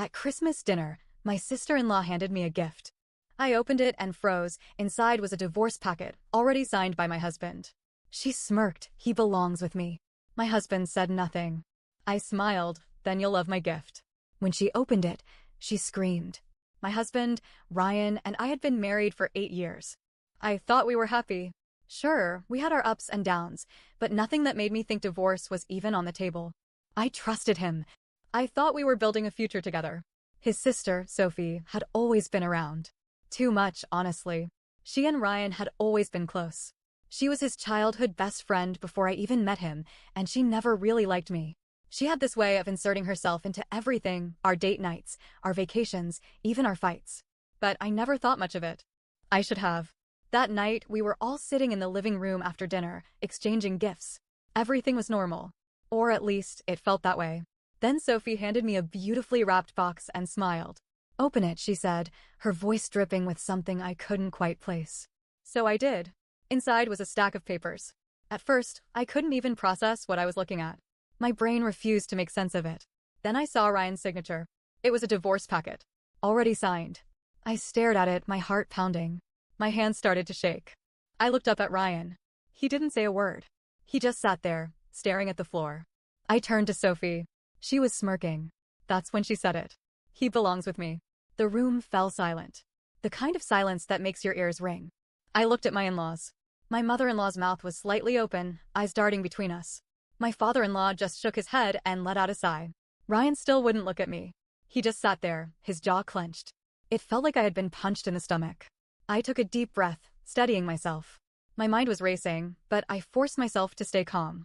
At Christmas dinner, my sister-in-law handed me a gift. I opened it and froze. Inside was a divorce packet, already signed by my husband. She smirked. He belongs with me. My husband said nothing. I smiled. Then you'll love my gift. When she opened it, she screamed. My husband, Ryan, and I had been married for 8 years. I thought we were happy. Sure, we had our ups and downs, but nothing that made me think divorce was even on the table. I trusted him. I thought we were building a future together. His sister, Sophie, had always been around. Too much, honestly. She and Ryan had always been close. She was his childhood best friend before I even met him, and she never really liked me. She had this way of inserting herself into everything, our date nights, our vacations, even our fights. But I never thought much of it. I should have. That night, we were all sitting in the living room after dinner, exchanging gifts. Everything was normal. Or at least, it felt that way. Then Sophie handed me a beautifully wrapped box and smiled. "Open it," she said, her voice dripping with something I couldn't quite place. So I did. Inside was a stack of papers. At first, I couldn't even process what I was looking at. My brain refused to make sense of it. Then I saw Ryan's signature. It was a divorce packet. Already signed. I stared at it, my heart pounding. My hands started to shake. I looked up at Ryan. He didn't say a word. He just sat there, staring at the floor. I turned to Sophie. She was smirking. That's when she said it. "He belongs with me." The room fell silent. The kind of silence that makes your ears ring. I looked at my in-laws. My mother-in-law's mouth was slightly open, eyes darting between us. My father-in-law just shook his head and let out a sigh. Ryan still wouldn't look at me. He just sat there, his jaw clenched. It felt like I had been punched in the stomach. I took a deep breath, steadying myself. My mind was racing, but I forced myself to stay calm.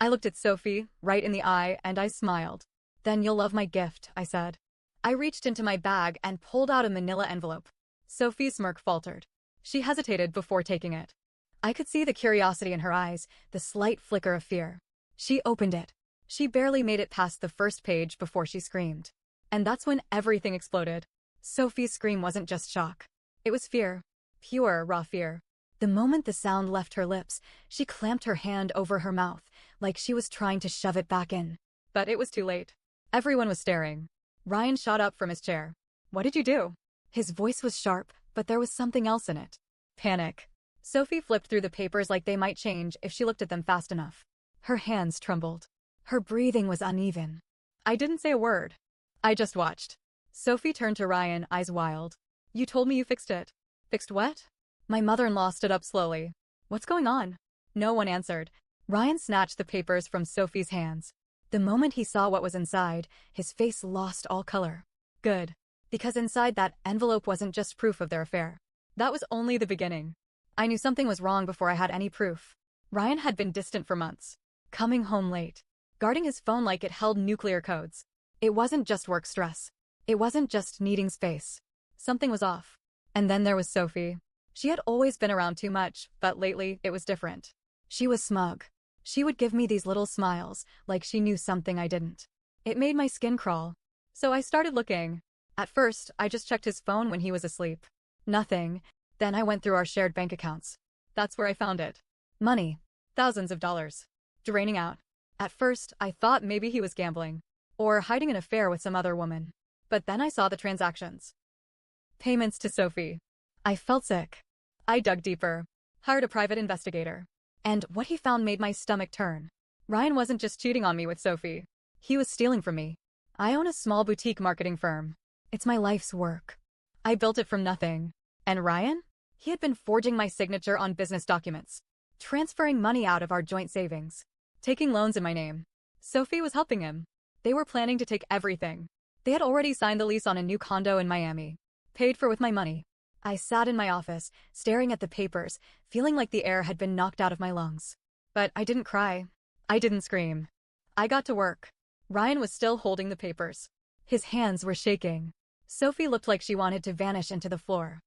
I looked at Sophie, right in the eye, and I smiled. "Then you'll love my gift," I said. I reached into my bag and pulled out a manila envelope. Sophie's smirk faltered. She hesitated before taking it. I could see the curiosity in her eyes, the slight flicker of fear. She opened it. She barely made it past the first page before she screamed. And that's when everything exploded. Sophie's scream wasn't just shock. It was fear. Pure, raw fear. The moment the sound left her lips, she clamped her hand over her mouth, like she was trying to shove it back in. But it was too late. Everyone was staring. Ryan shot up from his chair. "What did you do?" His voice was sharp, but there was something else in it. Panic. Sophie flipped through the papers like they might change if she looked at them fast enough. Her hands trembled. Her breathing was uneven. I didn't say a word. I just watched. Sophie turned to Ryan, eyes wild. "You told me you fixed it." "Fixed what?" My mother-in-law stood up slowly. "What's going on?" No one answered. Ryan snatched the papers from Sophie's hands. The moment he saw what was inside, his face lost all color. Good. Because inside that envelope wasn't just proof of their affair. That was only the beginning. I knew something was wrong before I had any proof. Ryan had been distant for months. Coming home late. Guarding his phone like it held nuclear codes. It wasn't just work stress. It wasn't just needing space. Something was off. And then there was Sophie. She had always been around too much, but lately it was different. She was smug. She would give me these little smiles, like she knew something I didn't. It made my skin crawl. So I started looking. At first, I just checked his phone when he was asleep. Nothing. Then I went through our shared bank accounts. That's where I found it. Money. Thousands of dollars. Draining out. At first, I thought maybe he was gambling. Or hiding an affair with some other woman. But then I saw the transactions. Payments to Sophie. I felt sick. I dug deeper. Hired a private investigator. And what he found made my stomach turn. Ryan wasn't just cheating on me with Sophie. He was stealing from me. I own a small boutique marketing firm. It's my life's work. I built it from nothing. And Ryan? He had been forging my signature on business documents. Transferring money out of our joint savings. Taking loans in my name. Sophie was helping him. They were planning to take everything. They had already signed the lease on a new condo in Miami. Paid for with my money. I sat in my office, staring at the papers, feeling like the air had been knocked out of my lungs. But I didn't cry. I didn't scream. I got to work. Ryan was still holding the papers. His hands were shaking. Sophie looked like she wanted to vanish into the floor.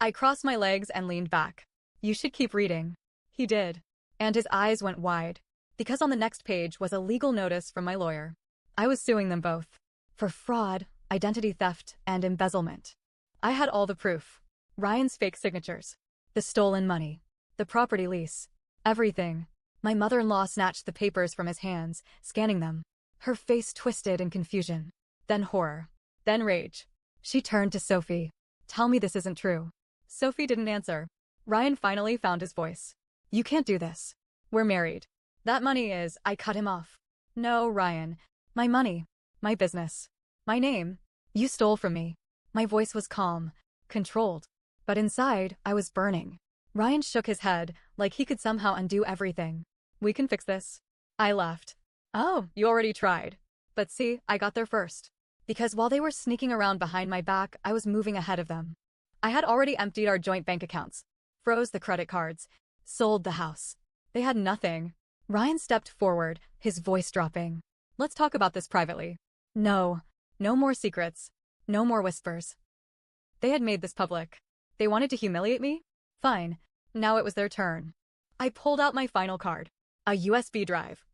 I crossed my legs and leaned back. "You should keep reading." He did. And his eyes went wide. Because on the next page was a legal notice from my lawyer. I was suing them both. For fraud, identity theft, and embezzlement. I had all the proof. Ryan's fake signatures. The stolen money. The property lease. Everything. My mother-in-law snatched the papers from his hands, scanning them. Her face twisted in confusion. Then horror. then rage. She turned to Sophie. Tell me this isn't true. Sophie didn't answer. Ryan finally found his voice. You can't do this. We're married. That money is, I cut him off. No, Ryan. My money. My business. My name. You stole from me. My voice was calm, controlled. But inside, I was burning. Ryan shook his head, like he could somehow undo everything. We can fix this. I laughed. Oh, you already tried. But see, I got there first. Because while they were sneaking around behind my back, I was moving ahead of them. I had already emptied our joint bank accounts, froze the credit cards, sold the house. They had nothing. Ryan stepped forward, his voice dropping. Let's talk about this privately. No. No more secrets. No more whispers. They had made this public. They wanted to humiliate me? Fine. Now it was their turn. I pulled out my final card. A USB drive.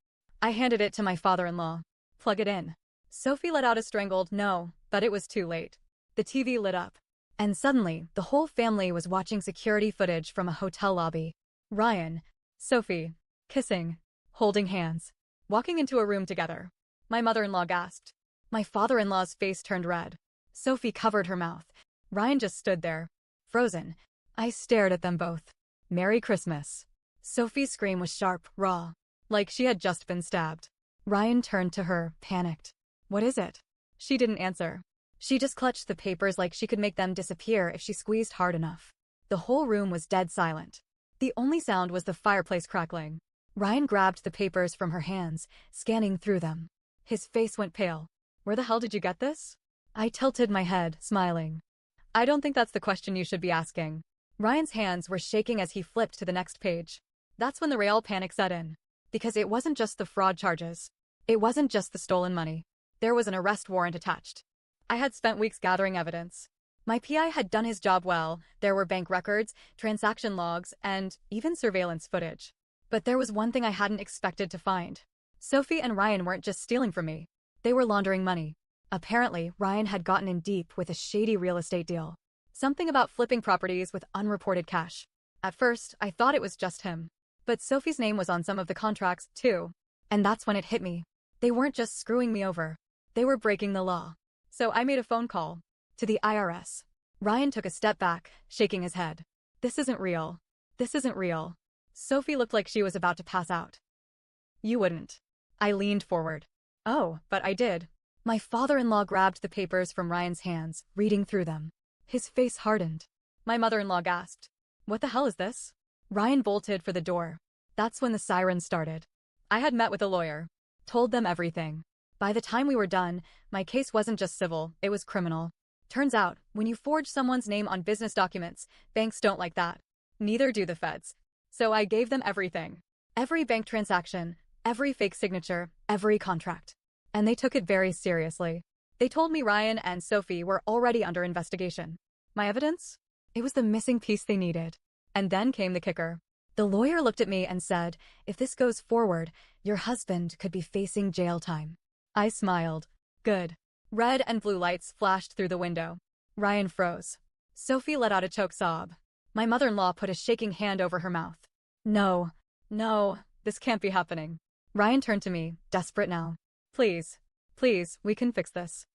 I handed it to my father-in-law. Plug it in. Sophie let out a strangled no, but it was too late. The TV lit up. And suddenly, the whole family was watching security footage from a hotel lobby. Ryan, Sophie, kissing, holding hands, walking into a room together. My mother-in-law gasped. My father-in-law's face turned red. Sophie covered her mouth. Ryan just stood there, frozen. I stared at them both. Merry Christmas. Sophie's scream was sharp, raw, like she had just been stabbed. Ryan turned to her, panicked. What is it? She didn't answer. She just clutched the papers like she could make them disappear if she squeezed hard enough. The whole room was dead silent. The only sound was the fireplace crackling. Ryan grabbed the papers from her hands, scanning through them. His face went pale. Where the hell did you get this? I tilted my head, smiling. I don't think that's the question you should be asking. Ryan's hands were shaking as he flipped to the next page. That's when the real panic set in. Because it wasn't just the fraud charges. It wasn't just the stolen money. There was an arrest warrant attached. I had spent weeks gathering evidence. My PI had done his job well. There were bank records, transaction logs, and even surveillance footage. But there was one thing I hadn't expected to find. Sophie and Ryan weren't just stealing from me. They were laundering money. Apparently, Ryan had gotten in deep with a shady real estate deal. Something about flipping properties with unreported cash. At first, I thought it was just him. But Sophie's name was on some of the contracts, too. And that's when it hit me. They weren't just screwing me over. They were breaking the law. So I made a phone call. To the IRS. Ryan took a step back, shaking his head. This isn't real. This isn't real. Sophie looked like she was about to pass out. You wouldn't. I leaned forward. Oh, but I did. My father-in-law grabbed the papers from Ryan's hands, reading through them. His face hardened. My mother-in-law gasped. What the hell is this? Ryan bolted for the door. That's when the sirens started. I had met with a lawyer. Told them everything. By the time we were done, my case wasn't just civil, it was criminal. Turns out, when you forge someone's name on business documents, banks don't like that. Neither do the feds. So I gave them everything. Every bank transaction, every fake signature, every contract. And they took it very seriously. They told me Ryan and Sophie were already under investigation. My evidence? It was the missing piece they needed. And then came the kicker. The lawyer looked at me and said, if this goes forward, your husband could be facing jail time. I smiled. Good. Red and blue lights flashed through the window. Ryan froze. Sophie let out a choked sob. My mother-in-law put a shaking hand over her mouth. No, this can't be happening. Ryan turned to me, desperate now. Please, we can fix this.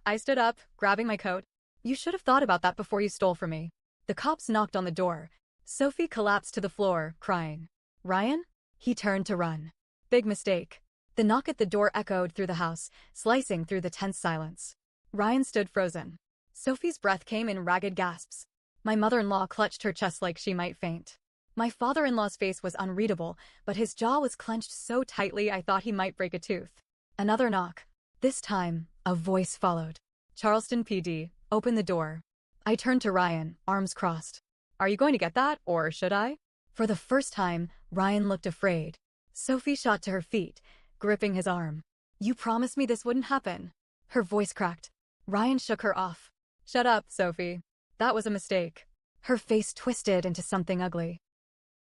I stood up, grabbing my coat. You should have thought about that before you stole from me. The cops knocked on the door. Sophie collapsed to the floor, crying. Ryan? He turned to run. Big mistake. The knock at the door echoed through the house, slicing through the tense silence. Ryan stood frozen. Sophie's breath came in ragged gasps. My mother-in-law clutched her chest like she might faint. My father-in-law's face was unreadable, but his jaw was clenched so tightly I thought he might break a tooth. Another knock. This time, a voice followed. Charleston PD, open the door. I turned to Ryan, arms crossed. Are you going to get that, or should I? For the first time, Ryan looked afraid. Sophie shot to her feet, gripping his arm. You promised me this wouldn't happen. Her voice cracked. Ryan shook her off. Shut up, Sophie. That was a mistake. Her face twisted into something ugly.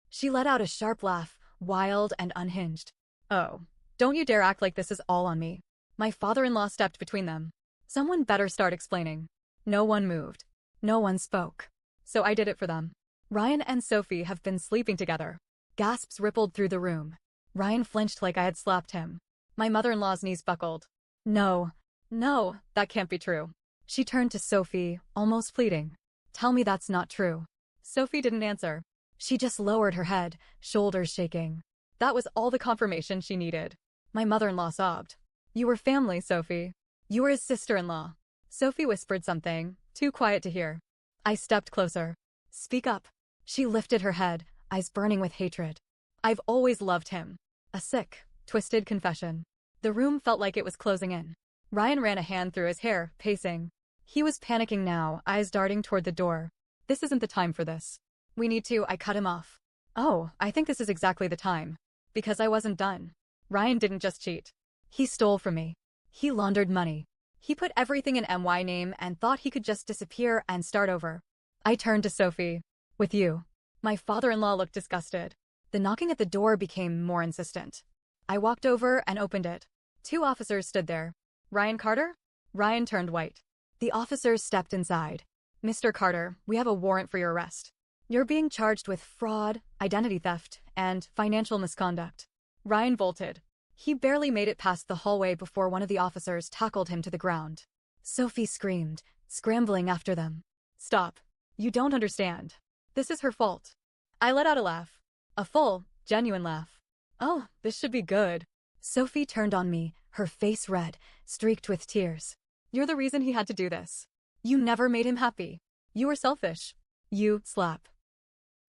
She let out a sharp laugh, wild and unhinged. Oh, don't you dare act like this is all on me. My father-in-law stepped between them. Someone better start explaining. No one moved. No one spoke. So I did it for them. Ryan and Sophie have been sleeping together. Gasps rippled through the room. Ryan flinched like I had slapped him. My mother-in-law's knees buckled. No, that can't be true. She turned to Sophie, almost pleading. Tell me that's not true. Sophie didn't answer. She just lowered her head, shoulders shaking. That was all the confirmation she needed. My mother-in-law sobbed. You were family, Sophie. You were his sister-in-law. Sophie whispered something, too quiet to hear. I stepped closer. Speak up. She lifted her head, eyes burning with hatred. I've always loved him. A sick, twisted confession. The room felt like it was closing in. Ryan ran a hand through his hair, pacing. He was panicking now, eyes darting toward the door. This isn't the time for this. We need to, I cut him off. Oh, I think this is exactly the time. Because I wasn't done. Ryan didn't just cheat. He stole from me. He laundered money. He put everything in MY name and thought he could just disappear and start over. I turned to Sophie. With you. My father-in-law looked disgusted. The knocking at the door became more insistent. I walked over and opened it. 2 officers stood there. Ryan Carter? Ryan turned white. The officers stepped inside. Mr. Carter, we have a warrant for your arrest. You're being charged with fraud, identity theft, and financial misconduct. Ryan bolted. He barely made it past the hallway before one of the officers tackled him to the ground. Sophie screamed, scrambling after them. Stop. You don't understand. This is her fault. I let out a laugh. A full, genuine laugh. Oh, this should be good. Sophie turned on me, her face red, streaked with tears. You're the reason he had to do this. You never made him happy. You were selfish. You slap.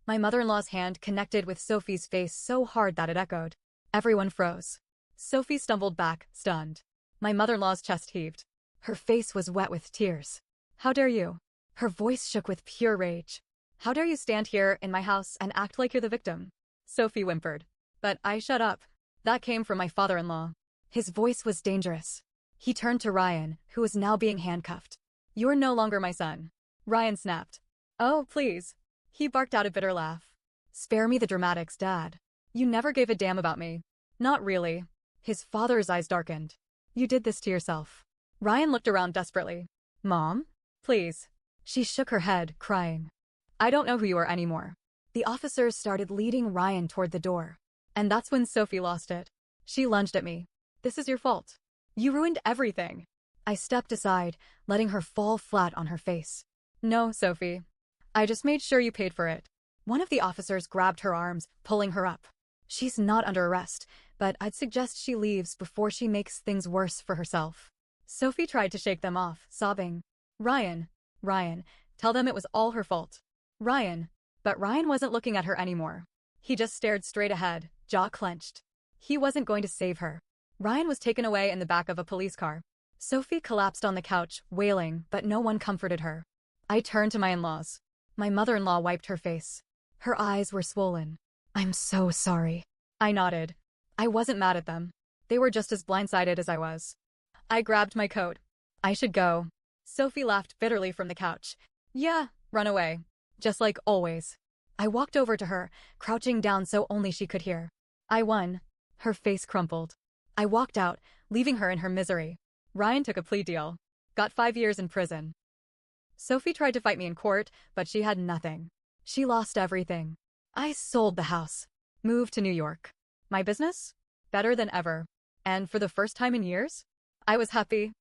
My mother-in-law's hand connected with Sophie's face so hard that it echoed. Everyone froze. Sophie stumbled back, stunned. My mother-in-law's chest heaved. Her face was wet with tears. How dare you? Her voice shook with pure rage. How dare you stand here in my house and act like you're the victim? Sophie whimpered. But I shut up. That came from my father-in-law. His voice was dangerous. He turned to Ryan, who was now being handcuffed. You're no longer my son. Ryan snapped. Oh, please. He barked out a bitter laugh. Spare me the dramatics, Dad. You never gave a damn about me. Not really. His father's eyes darkened. You did this to yourself. Ryan looked around desperately. Mom? Please. She shook her head, crying. I don't know who you are anymore. The officers started leading Ryan toward the door. And that's when Sophie lost it. She lunged at me. This is your fault. You ruined everything. I stepped aside, letting her fall flat on her face. No, Sophie. I just made sure you paid for it. One of the officers grabbed her arms, pulling her up. She's not under arrest, but I'd suggest she leaves before she makes things worse for herself. Sophie tried to shake them off, sobbing. Ryan, tell them it was all her fault. Ryan. But Ryan wasn't looking at her anymore. He just stared straight ahead, jaw clenched. He wasn't going to save her. Ryan was taken away in the back of a police car. Sophie collapsed on the couch, wailing, but no one comforted her. I turned to my in-laws. My mother-in-law wiped her face. Her eyes were swollen. I'm so sorry. I nodded. I wasn't mad at them. They were just as blindsided as I was. I grabbed my coat. I should go. Sophie laughed bitterly from the couch. Yeah, run away. Just like always. I walked over to her, crouching down so only she could hear. I won. Her face crumpled. I walked out, leaving her in her misery. Ryan took a plea deal. Got 5 years in prison. Sophie tried to fight me in court, but she had nothing. She lost everything. I sold the house. Moved to New York. My business? Better than ever. And for the first time in years, I was happy.